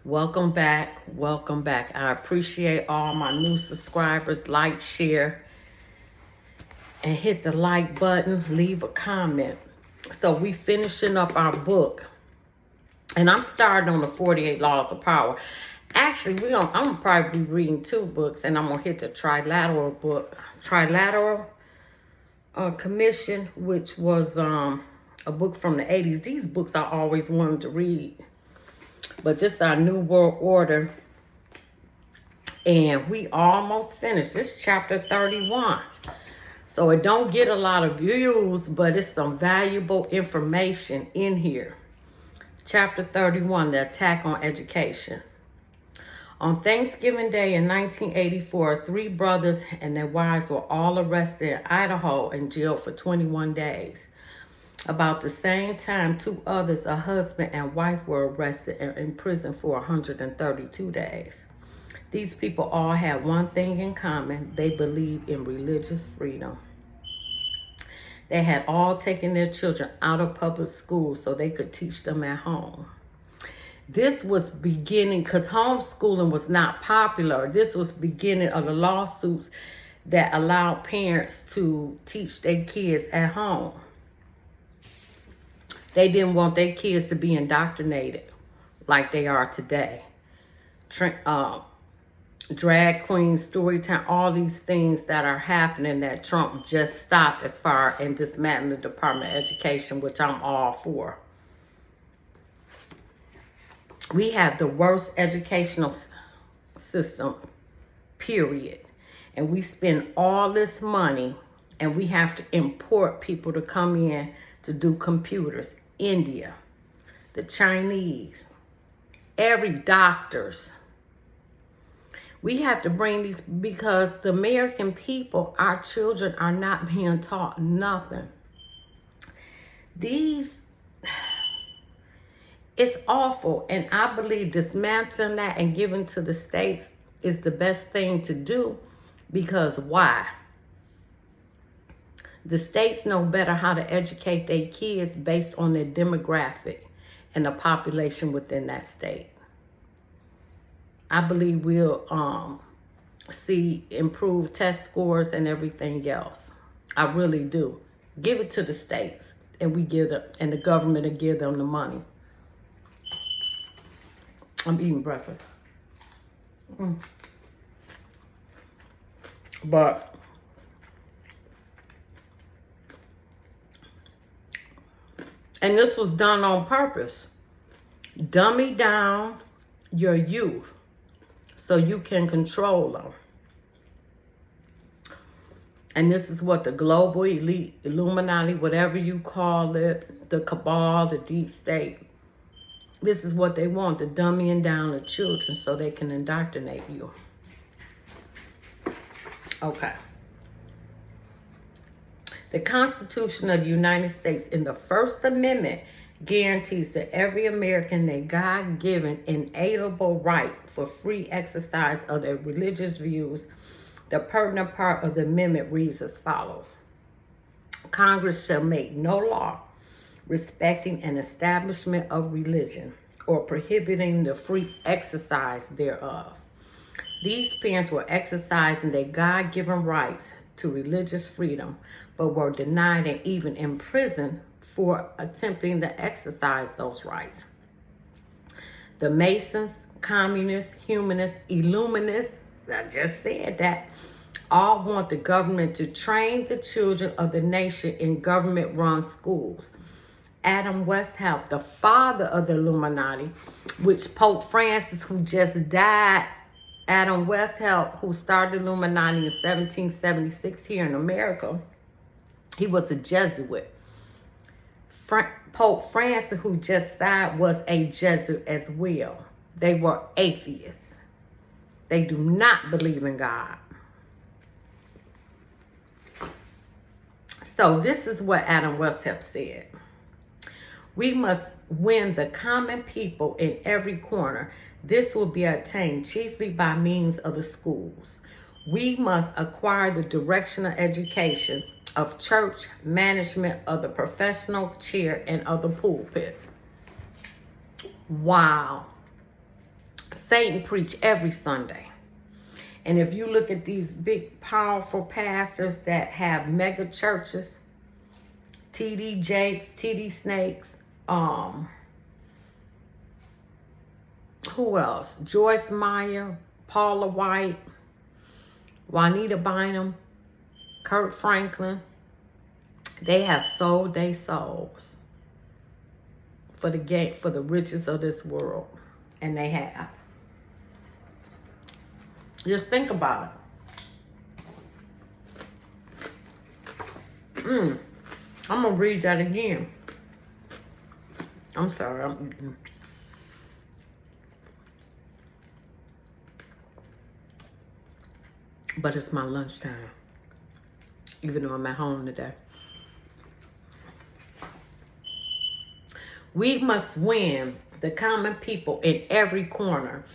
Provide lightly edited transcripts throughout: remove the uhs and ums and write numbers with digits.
Welcome back. Welcome back. I appreciate all my new subscribers. Like, share, and hit the like button. Leave a comment. So we finishing up our book. And I'm starting on the 48 Laws of Power. Actually, I'm gonna probably be reading two books, and I'm gonna hit the trilateral book, trilateral commission, which was a book from the 80s. These books I always wanted to read. But this is our New World Order. And we almost finished. This chapter 31. So it don't get a lot of views, but it's some valuable information in here. Chapter 31, the attack on education. On Thanksgiving Day in 1984, 3 brothers and their wives were all arrested in Idaho and jailed for 21 days. About the same time, 2 others, a husband and wife, were arrested and in prison for 132 days. These people all had one thing in common. They believed in religious freedom. They had all taken their children out of public schools so they could teach them at home. This was beginning, because homeschooling was not popular. This was beginning of the lawsuits that allowed parents to teach their kids at home. They didn't want their kids to be indoctrinated like they are today. Drag queens, story time, all these things that are happening that Trump just stopped as far and dismantling the Department of Education, which I'm all for. We have the worst educational system, period. And we spend all this money and we have to import people to come in to do computers. India, the Chinese, every doctors. We have to bring these because the American people, our children, are not being taught nothing. It's awful. And I believe dismantling that and giving to the states is the best thing to do. Because why? The states know better how to educate their kids based on their demographic and the population within that state. I believe we'll see improved test scores and everything else. I really do. Give it to the states, and we give them, and the government will give them the money. I'm eating breakfast. But and this was done on purpose. Dummy down your youth so you can control them. And this is what the global elite, Illuminati, whatever you call it, the cabal, the deep state, this is what they want, the dumbing down the children so they can indoctrinate you. Okay. The Constitution of the United States in the First Amendment guarantees to every American a God-given, inalienable right for free exercise of their religious views. The pertinent part of the amendment reads as follows. Congress shall make no law respecting an establishment of religion or prohibiting the free exercise thereof. These parents were exercising their God-given rights to religious freedom, but were denied and even imprisoned for attempting to exercise those rights. The Masons, Communists, Humanists, Illuminists, I just said that, all want the government to train the children of the nation in government-run schools. Adam Weishaupt, the father of the Illuminati, which Pope Francis, who just died, Adam Weishaupt, who started Illuminati in 1776 here in America, he was a Jesuit. Pope Francis, who just died, was a Jesuit as well. They were atheists. They do not believe in God. So this is what Adam Weishaupt said. We must win the common people in every corner. This will be attained chiefly by means of the schools. We must acquire the directional education of church, management of the professional chair, and of the pulpit. Wow. Satan preach every Sunday. And if you look at these big, powerful pastors that have mega churches, T.D. Jakes, T.D. Snakes, who else? Joyce Meyer, Paula White, Juanita Bynum, Kurt Franklin. They have sold their souls for the riches of this world. And they have. Just think about it. I'm going to read that again. I'm sorry. But it's my lunchtime. Even though I'm at home today. We must win the common people in every corner.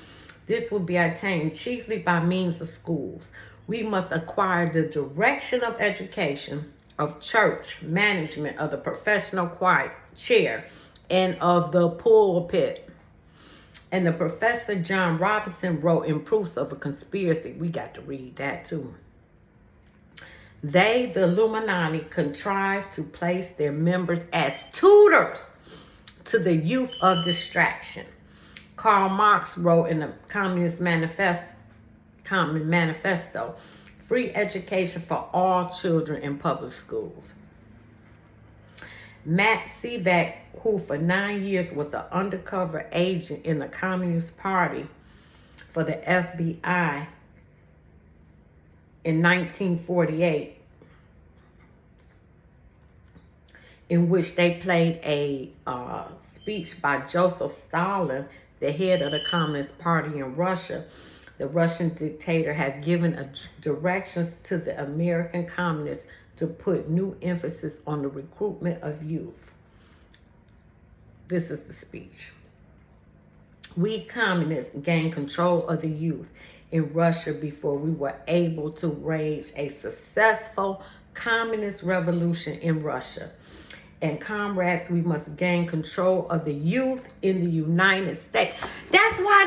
This will be attained chiefly by means of schools. We must acquire the direction of education, of church management, of the professional choir, chair, and of the pulpit. And the Professor John Robinson wrote in Proofs of a Conspiracy. We got to read that too. They, the Illuminati, contrived to place their members as tutors to the youth of distraction. Karl Marx wrote in the Communist Manifesto, free education for all children in public schools. Matt Seebeck, who for 9 years was an undercover agent in the Communist Party for the FBI in 1948, in which they played a speech by Joseph Stalin, the head of the Communist Party in Russia. The Russian dictator had given directions to the American communists to put new emphasis on the recruitment of youth. This is the speech. We communists gained control of the youth in Russia before we were able to wage a successful communist revolution in Russia. And comrades, we must gain control of the youth in the United States. That's why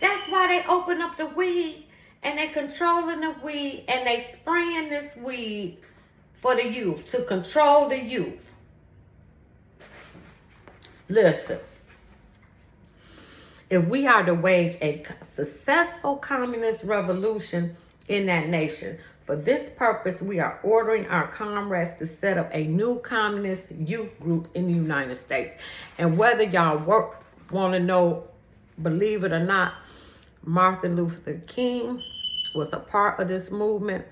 that's why they open up the weed and they controlling the weed and they spraying this weed for the youth, to control the youth. Listen, if we are to wage a successful communist revolution in that nation, for this purpose, we are ordering our comrades to set up a new communist youth group in the United States. And whether y'all want to know, believe it or not, Martin Luther King was a part of this movement.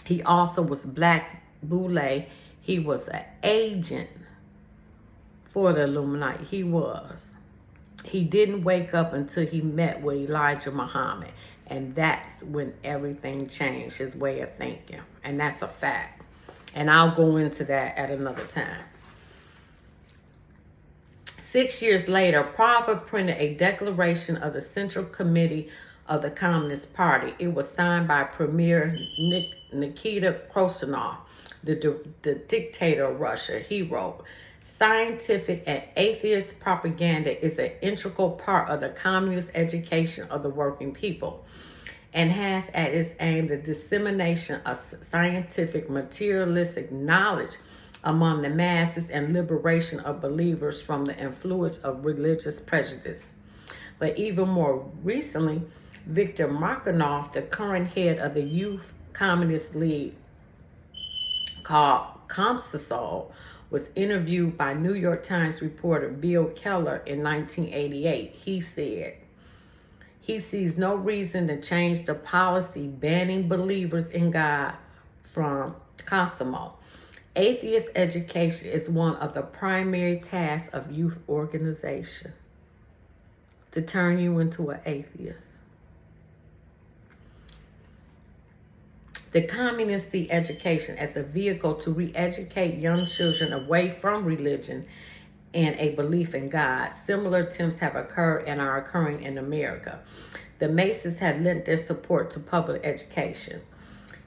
He also was Black Boule. He was an agent for the Illuminati. He was. He didn't wake up until he met with Elijah Muhammad. And that's when everything changed, his way of thinking. And that's a fact. And I'll go into that at another time. 6 years later, Prava printed a declaration of the Central Committee of the Communist Party. It was signed by Premier Nikita Khrushchev, the dictator of Russia. He wrote, "Scientific and atheist propaganda is an integral part of the communist education of the working people and has at its aim the dissemination of scientific materialistic knowledge among the masses and liberation of believers from the influence of religious prejudice." But even more recently, Viktor Markinov, the current head of the Youth Communist League called Komsomol, was interviewed by New York Times reporter Bill Keller in 1988. He said he sees no reason to change the policy banning believers in God from Komsomol. Atheist education is one of the primary tasks of youth organization, to turn you into an atheist. The communists see education as a vehicle to re-educate young children away from religion and a belief in God. Similar attempts have occurred and are occurring in America. The Masons have lent their support to public education.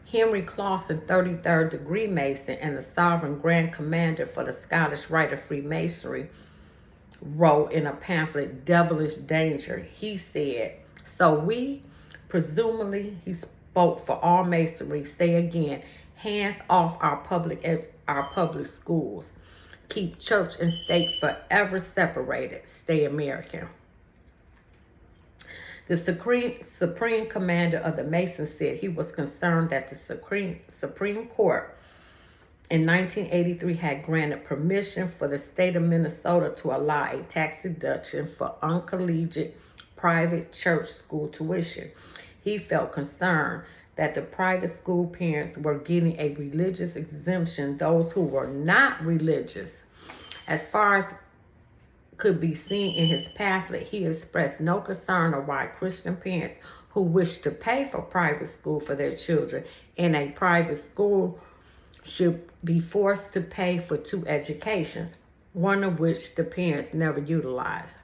Henry Clausen, 33rd degree Mason and the Sovereign Grand Commander for the Scottish Rite of Freemasonry, wrote in a pamphlet, Devilish Danger. He said, so we, presumably, he spoke for all masonry, say again, hands off our public schools. Keep church and state forever separated. Stay American. The Supreme Commander of the Masons said he was concerned that the Supreme Court in 1983 had granted permission for the state of Minnesota to allow a tax deduction for uncollegiate private church school tuition. He felt concerned that the private school parents were getting a religious exemption, those who were not religious. As far as could be seen in his pamphlet, he expressed no concern of why Christian parents who wish to pay for private school for their children in a private school should be forced to pay for 2 educations, one of which the parents never utilize.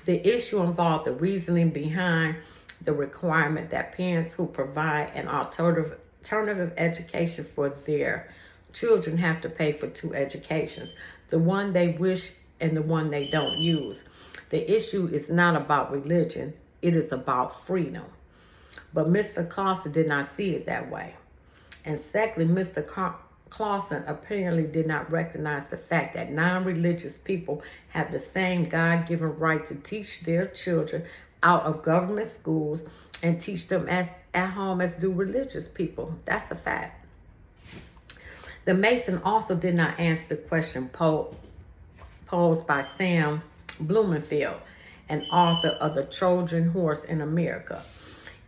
The issue involved the reasoning behind the requirement that parents who provide an alternative education for their children have to pay for 2 educations, the one they wish and the one they don't use. The issue is not about religion, it is about freedom. But Mr. Clausen did not see it that way. And secondly, Mr. Clausen apparently did not recognize the fact that non-religious people have the same God-given right to teach their children out of government schools and teach them at home as do religious people. That's a fact. The Mason also did not answer the question posed by Sam Blumenfield, an author of The Trojan Horse in America.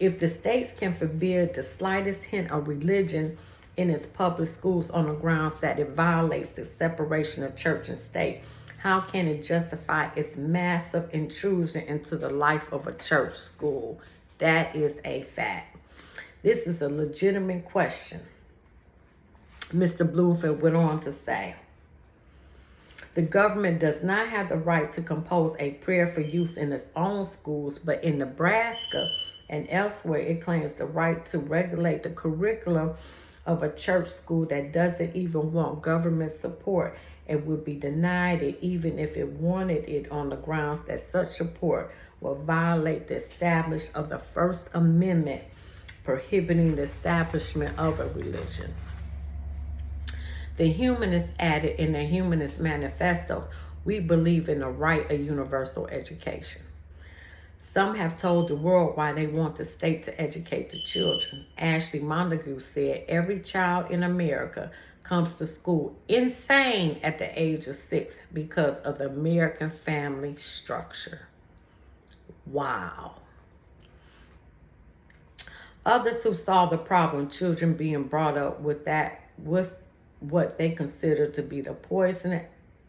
If the states can forbid the slightest hint of religion in its public schools on the grounds that it violates the separation of church and state, how can it justify its massive intrusion into the life of a church school? That is a fact. This is a legitimate question. Mr. Blumenfield went on to say, the government does not have the right to compose a prayer for use in its own schools, but in Nebraska and elsewhere, it claims the right to regulate the curriculum of a church school that doesn't even want government support and would be denied it even if it wanted it on the grounds that such support will violate the establishment of the First Amendment prohibiting the establishment of a religion. The humanists added in their humanist manifestos, we believe in the right of universal education. Some have told the world why they want the state to educate the children. Ashley Montagu said every child in America comes to school insane at the age of 6 because of the American family structure. Wow. Others who saw the problem, children being brought up with what they consider to be the poison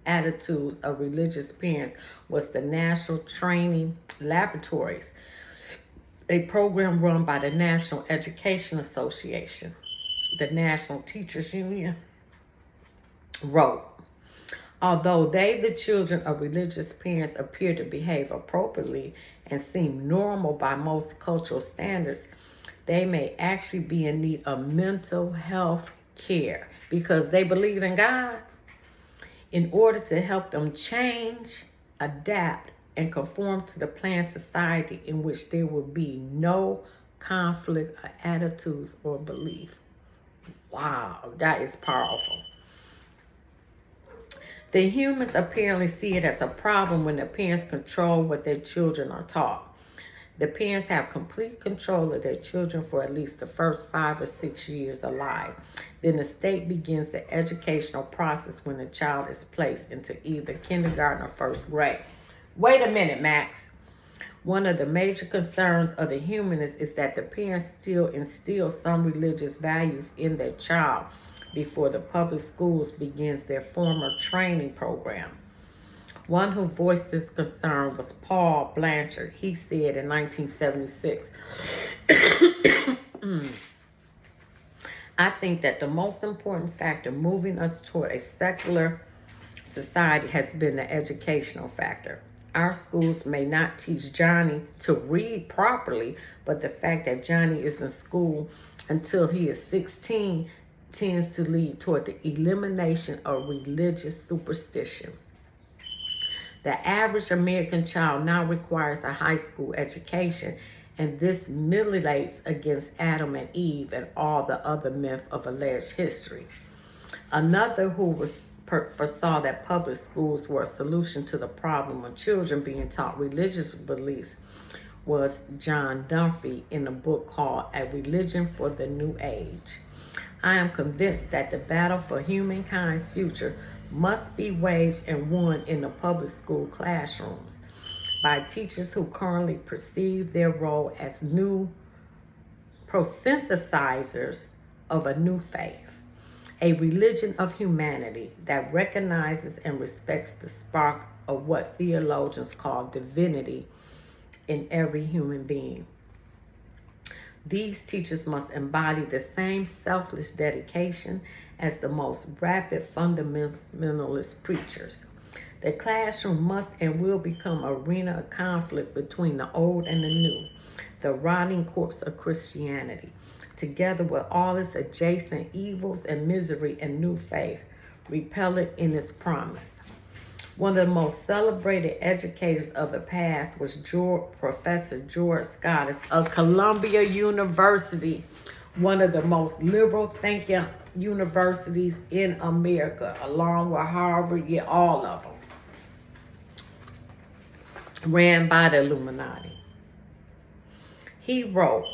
attitudes of religious parents, was the National Training Laboratories, a program run by the National Education Association. The National Teachers Union wrote, although they, the children of religious parents, appear to behave appropriately and seem normal by most cultural standards, they may actually be in need of mental health care because they believe in God. In order to help them change, adapt, and conform to the planned society in which there will be no conflict of attitudes or belief. Wow, that is powerful. The humans apparently see it as a problem when the parents control what their children are taught. The parents have complete control of their children for at least the first 5 or 6 years alive. Then the state begins the educational process when the child is placed into either kindergarten or first grade. Wait a minute, Max. One of the major concerns of the humanists is that the parents still instill some religious values in their child before the public schools begins their formal training program. One who voiced this concern was Paul Blanchard. He said in 1976, I think that the most important factor moving us toward a secular society has been the educational factor. Our schools may not teach Johnny to read properly, but the fact that Johnny is in school until he is 16 tends to lead toward the elimination of religious superstition. The average American child now requires a high school education, and this militates against Adam and Eve and all the other myths of alleged history. Another who foresaw that public schools were a solution to the problem of children being taught religious beliefs was John Dunphy in a book called A Religion for the New Age. I am convinced that the battle for humankind's future must be waged and won in the public school classrooms by teachers who currently perceive their role as new prosynthesizers of a new faith, a religion of humanity that recognizes and respects the spark of what theologians call divinity in every human being. These teachers must embody the same selfless dedication as the most rapid fundamentalist preachers. The classroom must and will become an arena of conflict between the old and the new, the rotting corpse of Christianity, together with all its adjacent evils and misery and new faith, repellent in its promise. One of the most celebrated educators of the past was Professor George Scottis of Columbia University, one of the most liberal thinking universities in America, along with Harvard, yeah, all of them, ran by the Illuminati. He wrote,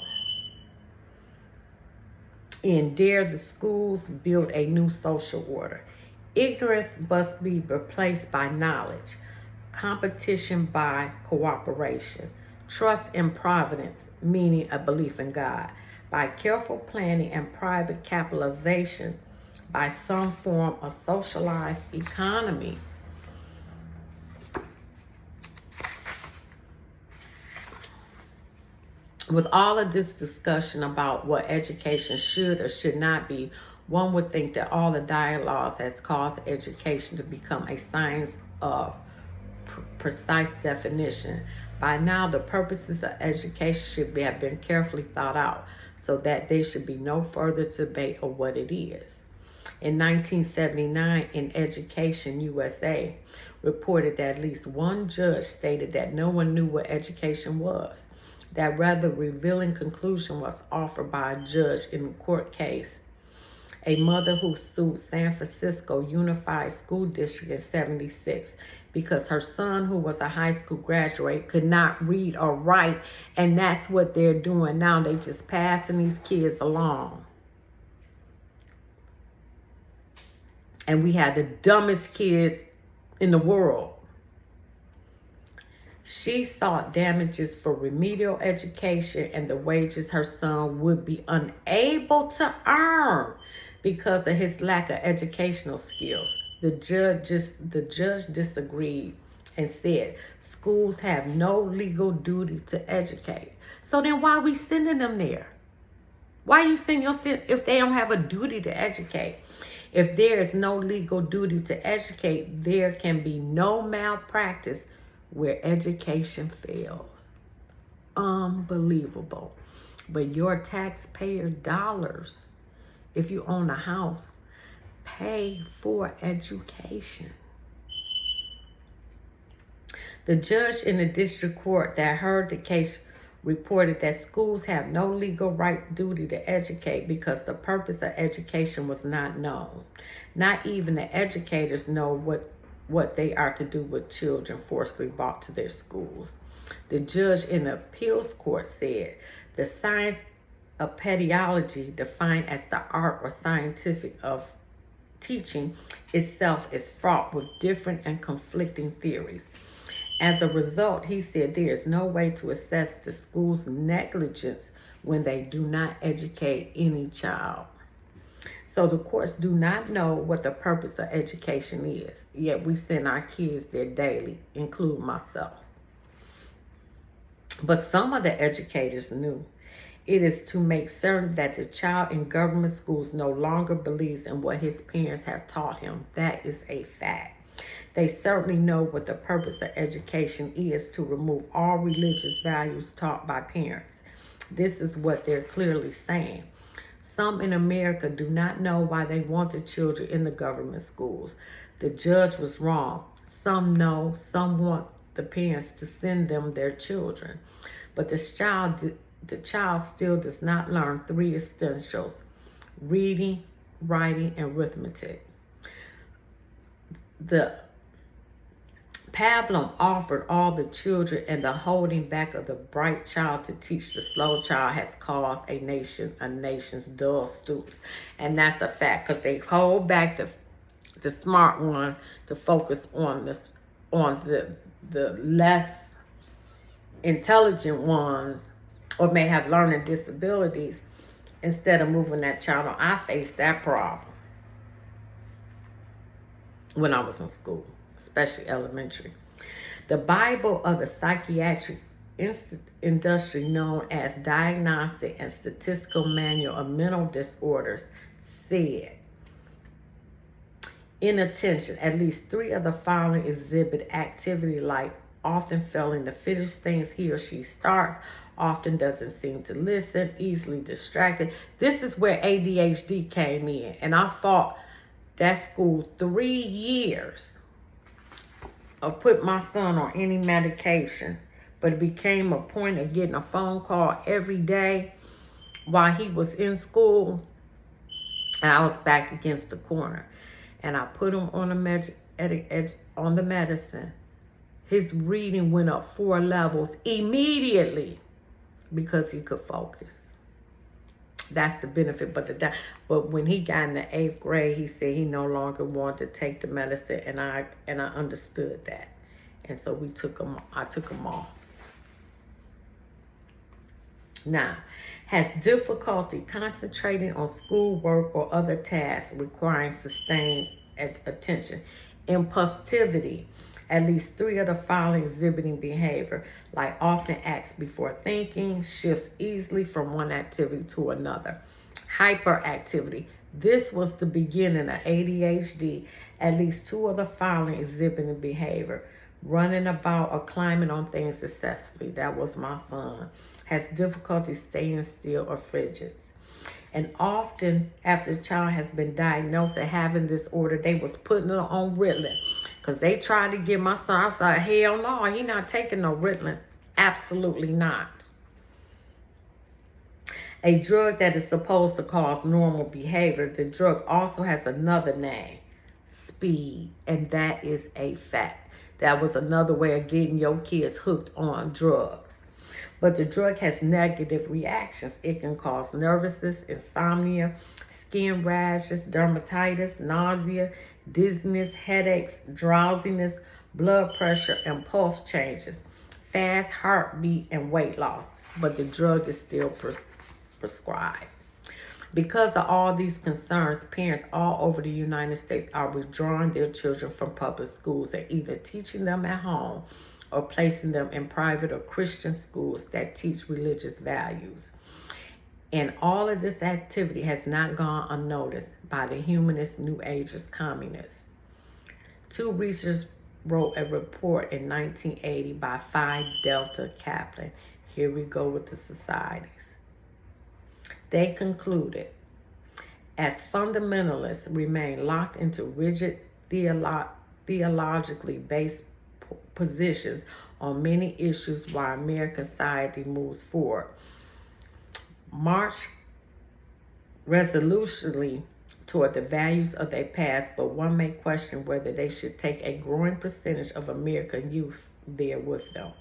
in Dare the Schools Build a New Social Order. Ignorance must be replaced by knowledge, competition by cooperation, trust in providence, meaning a belief in God, by careful planning and private capitalization, by some form of socialized economy. With all of this discussion about what education should or should not be, one would think that all the dialogues has caused education to become a science of precise definition. By now, the purposes of education should have been carefully thought out so that there should be no further debate of what it is. In 1979, in Education USA, reported that at least one judge stated that no one knew what education was. That rather revealing conclusion was offered by a judge in a court case. A mother who sued San Francisco Unified School District in '76 because her son, who was a high school graduate, could not read or write, and that's what they're doing now. They just passing these kids along. And we had the dumbest kids in the world. She sought damages for remedial education and the wages her son would be unable to earn because of his lack of educational skills. The judge disagreed and said schools have no legal duty to educate. So then why are we sending them there? Why you send your if they don't have a duty to educate? If there is no legal duty to educate, there can be no malpractice where education fails. Unbelievable. But your taxpayer dollars, if you own a house, pay for education. The judge in the district court that heard the case reported that schools have no legal duty to educate because the purpose of education was not known. Not even the educators know what they are to do with children forcibly brought to their schools. The judge in the appeals court said the science of pedagogy, defined as the art or scientific of teaching itself, is fraught with different and conflicting theories. As a result, he said there is no way to assess the school's negligence when they do not educate any child. So the courts do not know what the purpose of education is, yet we send our kids there daily, including myself. But some of the educators knew. It is to make certain that the child in government schools no longer believes in what his parents have taught him. That is a fact. They certainly know what the purpose of education is, to remove all religious values taught by parents. This is what they're clearly saying. Some in America do not know why they wanted children in the government schools. The judge was wrong. Some know, some want the parents to send them their children. But the child still does not learn 3 essentials: reading, writing, and arithmetic. The pablum offered all the children, and the holding back of the bright child to teach the slow child has caused a nation's dull students. And that's a fact, because they hold back the smart ones to focus on the less intelligent ones, or may have learning disabilities, instead of moving that child on. I faced that problem when I was in school, especially elementary. The Bible of the psychiatric industry, known as Diagnostic and Statistical Manual of Mental Disorders, said, inattention, at least 3 of the following exhibit activity like often failing to finish things he or she starts, often doesn't seem to listen, easily distracted. This is where ADHD came in, and I fought that school 3 years of put my son on any medication, but it became a point of getting a phone call every day while he was in school, and I was backed against the corner, and I put him on the medicine. His reading went up 4 levels immediately because he could focus. That's the benefit. But when he got in the 8th grade, he said he no longer wanted to take the medicine, and I understood that, and so I took him off. Now, has difficulty concentrating on schoolwork or other tasks requiring sustained attention. Impulsivity, at least 3 of the following exhibiting behavior, like often acts before thinking, shifts easily from one activity to another. Hyperactivity, this was the beginning of ADHD, at least 2 of the following exhibiting behavior. Running about or climbing on things successfully, that was my son. Has difficulty staying still or frigid. And often after the child has been diagnosed and having this disorder, they was putting it on Ritalin. Because they tried to give my son, I was like, hell no, he not taking no Ritalin. Absolutely not. A drug that is supposed to cause normal behavior, the drug also has another name, speed, and that is a fact. That was another way of getting your kids hooked on drugs. But the drug has negative reactions. It can cause nervousness, insomnia, skin rashes, dermatitis, nausea, dizziness, headaches, drowsiness, blood pressure, and pulse changes, fast heartbeat, and weight loss. But the drug is still prescribed. Because of all these concerns, parents all over the United States are withdrawing their children from public schools and either teaching them at home or placing them in private or Christian schools that teach religious values. And all of this activity has not gone unnoticed by the humanist, New Agers, communists. 2 researchers wrote a report in 1980 by Phi Delta Kaplan. Here we go with the societies. They concluded, as fundamentalists remain locked into rigid theologically based positions on many issues while American society moves forward, march resolutely toward the values of their past, but one may question whether they should take a growing percentage of American youth there with them.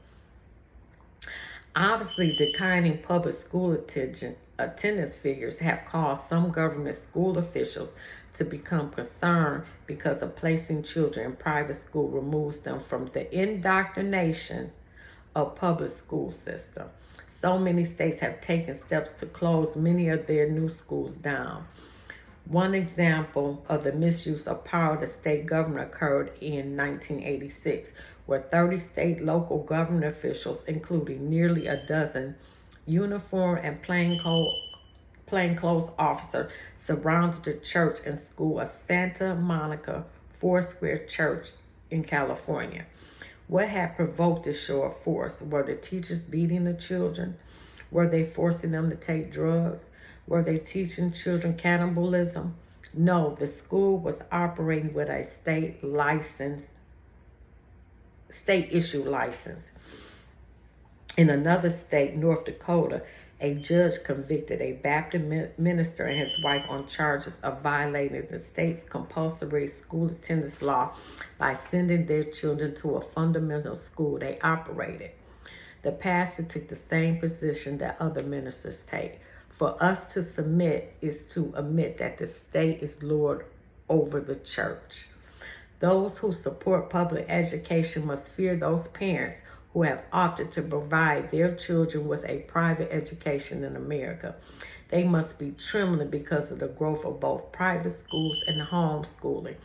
Obviously, declining public school attendance figures have caused some government school officials to become concerned because of placing children in private school removes them from the indoctrination of public school system. So many states have taken steps to close many of their new schools down. One example of the misuse of power of the state government occurred in 1986, where 30 state local government officials, including nearly a dozen uniformed and plainclothes officers, surrounded the church and school of Santa Monica Foursquare Church in California. What had provoked this show of force? Were the teachers beating the children? Were they forcing them to take drugs? Were they teaching children cannibalism? No, the school was operating with a state issued license. In another state, North Dakota, a judge convicted a Baptist minister and his wife on charges of violating the state's compulsory school attendance law by sending their children to a fundamental school they operated. The pastor took the same position that other ministers take. For us to submit is to admit that the state is Lord over the church. Those who support public education must fear those parents who have opted to provide their children with a private education in America. They must be trembling because of the growth of both private schools and homeschooling.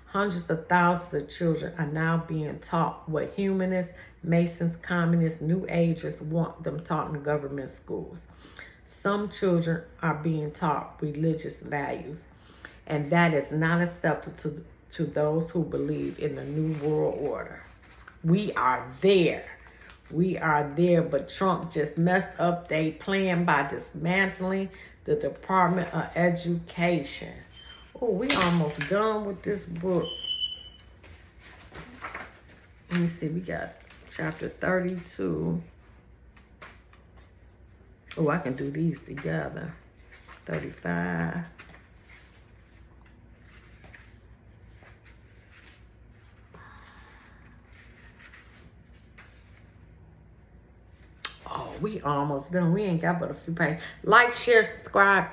Hundreds of thousands of children are now being taught what humanists, Masons, communists, New Agers want them taught in government schools. Some children are being taught religious values, and that is not acceptable to those who believe in the New World Order. We are there. We are there, but Trump just messed up their plan by dismantling the Department of Education. Oh, we almost done with this book. Let me see, we got chapter 32. Oh, I can do these together. 35. Oh, we almost done. We ain't got but a few pages. Like, share, subscribe.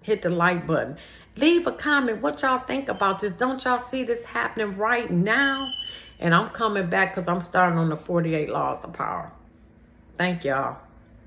Hit the like button. Leave a comment what y'all think about this. Don't y'all see this happening right now? And I'm coming back because I'm starting on the 48 Laws of Power. Thank y'all.